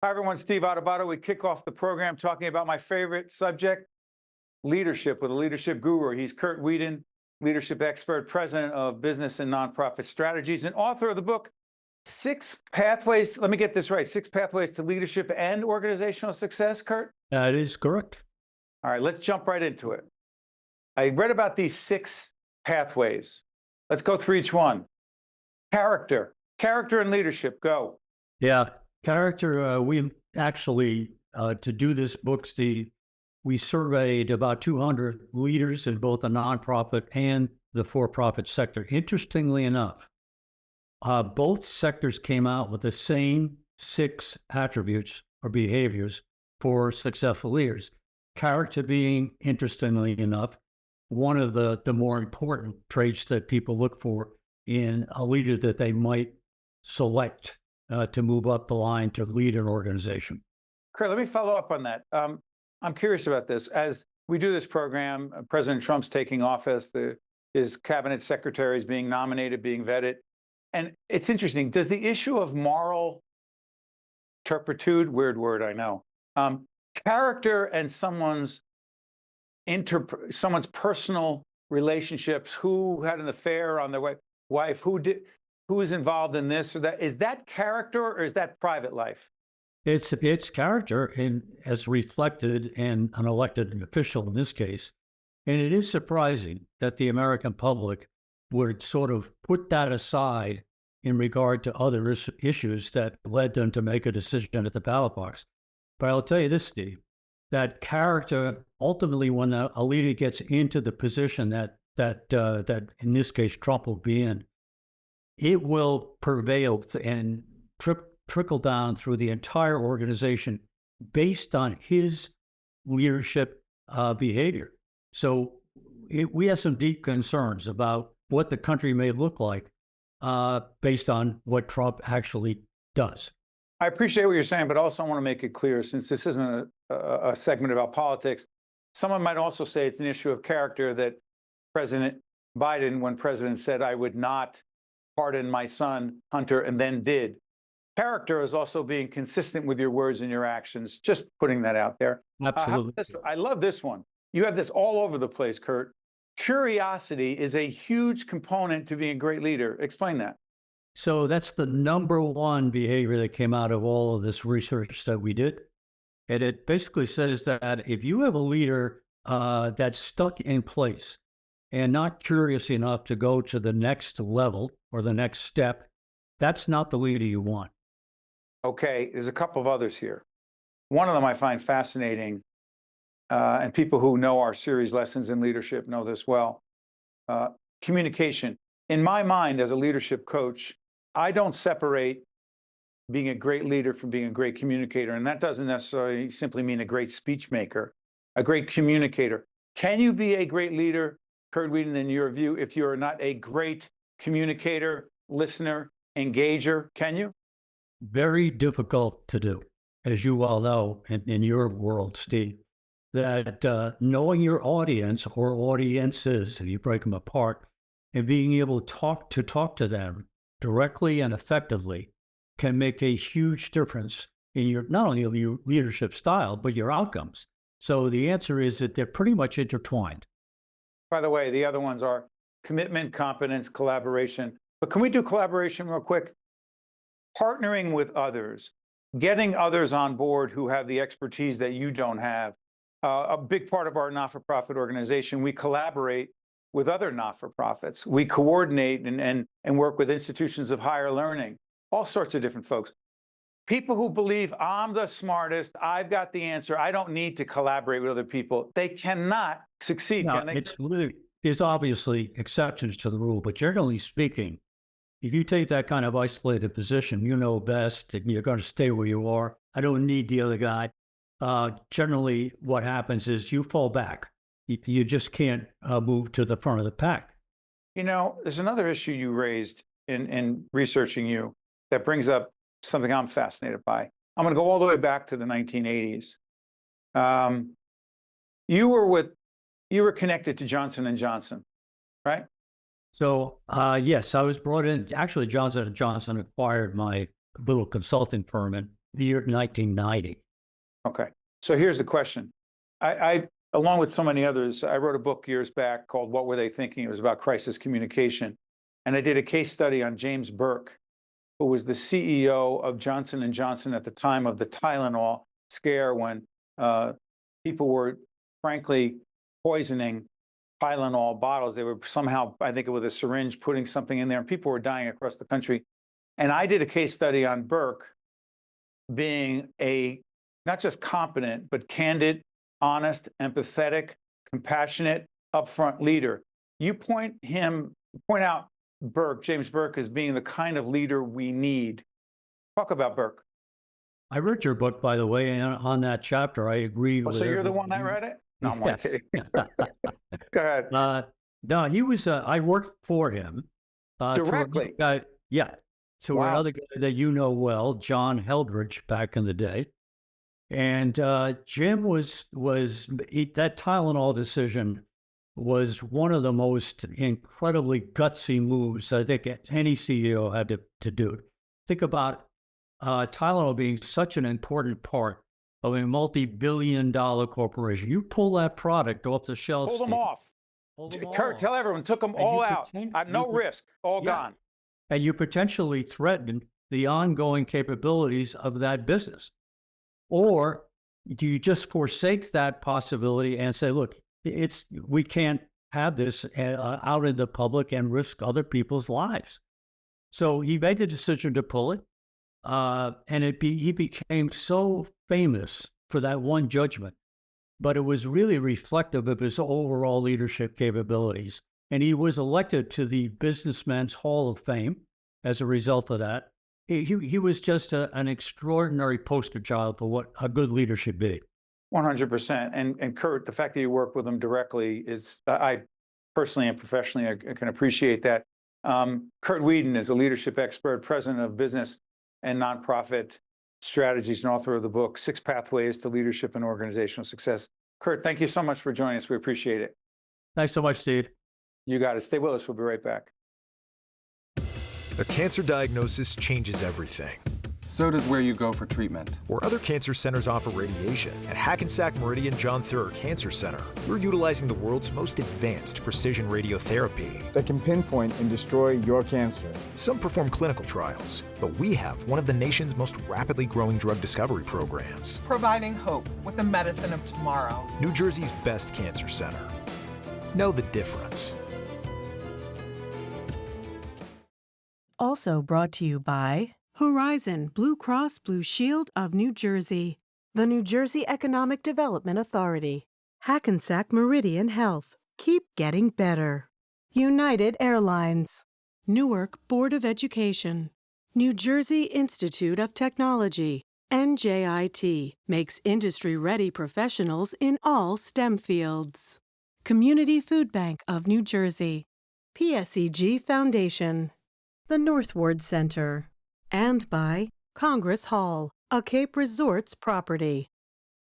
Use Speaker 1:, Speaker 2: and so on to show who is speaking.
Speaker 1: Hi, everyone. Steve Adubato. We kick off the program talking about my favorite subject, leadership, with a leadership guru. He's Curt Weeden, leadership expert, president of Business and Nonprofit Strategies, and author of the book, Six Pathways. Let me get this right. Six Pathways to Leadership and Organizational Success, Curt?
Speaker 2: That is correct.
Speaker 1: All right, let's jump right into it. I read about these six pathways. Let's go through each one. Character and leadership, go.
Speaker 2: Yeah, character, we actually, to do this book, Steve, we surveyed about 200 leaders in both the nonprofit and the for-profit sector. Interestingly enough, both sectors came out with the same six attributes or behaviors for successful leaders. Character being, interestingly enough, one of the more important traits that people look for in a leader that they might select to move up the line to lead an organization.
Speaker 1: Curt, let me follow up on that. I'm curious about this. As we do this program, President Trump's taking office, his cabinet secretaries being nominated, being vetted. And it's interesting. Does the issue of moral turpitude, weird word, I know, character and someone's personal relationships, who had an affair on their wife, who is involved in this or that, is that character or is that private life?
Speaker 2: It's character, and as reflected in an elected official in this case. And it is surprising that the American public would sort of put that aside in regard to other issues that led them to make a decision at the ballot box. But I'll tell you this, Steve, that character, ultimately, when a leader gets into the position that in this case Trump will be in, it will prevail and trickle down through the entire organization based on his leadership behavior. So we have some deep concerns about what the country may look like based on what Trump actually does.
Speaker 1: I appreciate what you're saying, but also I want to make it clear, since this isn't a segment about politics, someone might also say it's an issue of character that President Biden, when president, said, I would not pardon my son, Hunter, and then did. Character is also being consistent with your words and your actions, just putting that out there.
Speaker 2: Absolutely.
Speaker 1: I love this one. You have this all over the place, Curt. Curiosity is a huge component to being a great leader. Explain that.
Speaker 2: So that's the number one behavior that came out of all of this research that we did. And it basically says that if you have a leader that's stuck in place and not curious enough to go to the next level or the next step, that's not the leader you want.
Speaker 1: Okay, there's a couple of others here. One of them I find fascinating, and people who know our series, Lessons in Leadership, know this well. Communication. In my mind, as a leadership coach, I don't separate being a great leader from being a great communicator. And that doesn't necessarily simply mean a great speech maker, a great communicator. Can you be a great leader, Curt Weeden, in your view, if you are not a great communicator, listener, engager? Can you?
Speaker 2: Very difficult to do, as you well know in your world, Steve, that knowing your audience or audiences, if you break them apart, and being able to talk to them directly and effectively can make a huge difference in your, not only your leadership style, but your outcomes. So the answer is that they're pretty much intertwined.
Speaker 1: By the way, the other ones are commitment, competence, collaboration. But can we do collaboration real quick? Partnering with others, getting others on board who have the expertise that you don't have. A big part of our not-for-profit organization, we collaborate with other not-for-profits. We coordinate and work with institutions of higher learning, all sorts of different folks. People who believe I'm the smartest, I've got the answer, I don't need to collaborate with other people. They cannot succeed,
Speaker 2: Now,
Speaker 1: can they?
Speaker 2: There's obviously exceptions to the rule, but generally speaking, if you take that kind of isolated position, you know best, and you're going to stay where you are. I don't need the other guy. Generally, what happens is you fall back. You just can't move to the front of the pack.
Speaker 1: You know, there's another issue you raised in researching you that brings up something I'm fascinated by. I'm going to go all the way back to the 1980s. You were connected to Johnson & Johnson, right?
Speaker 2: So, yes, I was brought in. Actually, Johnson & Johnson acquired my little consulting firm, and the year 1990.
Speaker 1: Okay. So here's the question. I, along with so many others, I wrote a book years back called What Were They Thinking? It was about crisis communication. And I did a case study on James Burke, who was the CEO of Johnson & Johnson at the time of the Tylenol scare, when people were frankly poisoning Tylenol bottles. They were somehow, I think, with a syringe, putting something in there, and people were dying across the country. And I did a case study on Burke being a not just competent, but candid, honest, empathetic, compassionate, upfront leader. You point out Burke, James Burke, as being the kind of leader we need. Talk about Burke.
Speaker 2: I read your book, by the way, and on that chapter, I agree with
Speaker 1: So you're the
Speaker 2: everything
Speaker 1: one that read it? No, I'm
Speaker 2: Yes.
Speaker 1: kidding. Go ahead.
Speaker 2: No, he was. I worked for him
Speaker 1: Directly.
Speaker 2: To
Speaker 1: Wow.
Speaker 2: another guy that you know well, John Heldridge, back in the day. And Jim that Tylenol decision was one of the most incredibly gutsy moves I think any CEO had to do. Think about Tylenol being such an important part of a multi-billion-dollar corporation. You pull that product off the shelves.
Speaker 1: Pull them off. Curt, tell everyone, took them all out. At no risk, all gone.
Speaker 2: And you potentially threaten the ongoing capabilities of that business. Or do you just forsake that possibility and say, look, we can't have this out in the public and risk other people's lives? So he made the decision to pull it. And he became so famous for that one judgment, but it was really reflective of his overall leadership capabilities. And he was elected to the Businessman's Hall of Fame as a result of that. He was just an extraordinary poster child for what a good leader should be.
Speaker 1: 100%. And Curt, the fact that you work with him directly is, I personally and professionally, I can appreciate that. Curt Weeden is a leadership expert, president of business and nonprofit strategies, and author of the book, 6 Pathways to Leadership and Organizational Success. Curt, thank you so much for joining us. We appreciate it.
Speaker 2: Thanks so much, Steve.
Speaker 1: You got it. Stay with us. We'll be right back.
Speaker 3: A cancer diagnosis changes everything.
Speaker 4: So does where you go for treatment.
Speaker 3: Where other cancer centers offer radiation, at Hackensack Meridian John Theurer Cancer Center, we're utilizing the world's most advanced precision radiotherapy
Speaker 5: that can pinpoint and destroy your cancer.
Speaker 3: Some perform clinical trials, but we have one of the nation's most rapidly growing drug discovery programs.
Speaker 6: Providing hope with the medicine of tomorrow.
Speaker 3: New Jersey's best cancer center. Know the difference.
Speaker 7: Also brought to you by Horizon Blue Cross Blue Shield of New Jersey, the New Jersey Economic Development Authority, Hackensack Meridian Health, keep getting better, United Airlines, Newark Board of Education, New Jersey Institute of Technology, NJIT makes industry-ready professionals in all STEM fields, Community Food Bank of New Jersey, PSEG Foundation, the Northward Center, and by Congress Hall, a Cape Resorts property.